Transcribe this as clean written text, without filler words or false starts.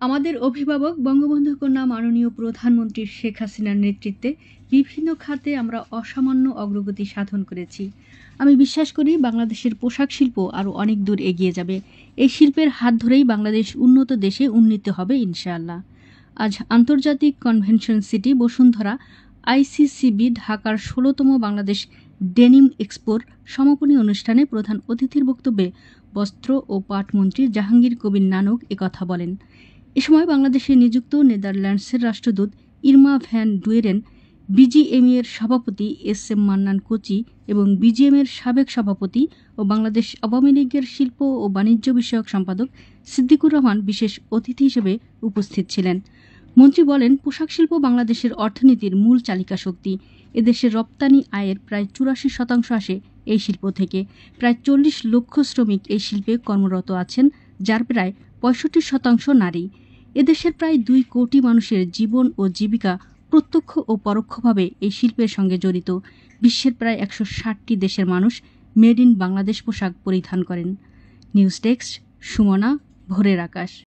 আমাদের অভিভাবক বঙ্গবন্ধু কন্যা মাননীয় প্রধানমন্ত্রী শেখ হাসিনার নেতৃত্বে বিভিন্ন খাতে আমরা অসামান্য অগ্রগতি সাধন করেছি। আমি বিশ্বাস করি বাংলাদেশের পোশাক শিল্প আরও অনেক দূর এগিয়ে যাবে। এই শিল্পের হাত ধরেই বাংলাদেশ উন্নত দেশে উন্নীত হবে ইনশাআল্লাহ। আজ আন্তর্জাতিক কনভেনশন সিটি বসুন্ধরা আইসিসিবি ঢাকার ১৬তম বাংলাদেশ ডেনিম এক্সপোর সমাপনী অনুষ্ঠানে প্রধান অতিথির বক্তব্যে বস্ত্র ও পাটমন্ত্রী জাহাঙ্গীর কবির নানক একথা বলেন। এ সময় বাংলাদেশে নিযুক্ত নেদারল্যান্ডসের রাষ্ট্রদূত ইরমা ভ্যান ডুয়েরেন, বিজিএমইএর সভাপতি এস.এম. মান্নান কোচি এবং বিজিএমএর সাবেক সভাপতি ও বাংলাদেশ আওয়ামী লীগের শিল্প ও বাণিজ্য বিষয়ক সম্পাদক সিদ্দিকুর রহমান বিশেষ অতিথি হিসেবে উপস্থিত ছিলেন। মন্ত্রী বলেন, পোশাক শিল্প বাংলাদেশের অর্থনীতির মূল চালিকা শক্তি। এদেশের রপ্তানি আয়ের প্রায় ৮৪% আসে এই শিল্প থেকে। প্রায় ৪০ লক্ষ শ্রমিক এই শিল্পে কর্মরত আছেন, যার প্রায় ৬৫% নারী। এদেশের প্রায় ২ কোটি মানুষের জীবন ও জীবিকা প্রত্যক্ষ ও পরোক্ষভাবে এই শিল্পের সঙ্গে জড়িত। বিশ্বের প্রায় ১৬০টি দেশের মানুষ মেড ইন বাংলাদেশ পোশাক পরিধান করেন। নিউজ ডেস্ক, সুমনা, ভোরের আকাশ।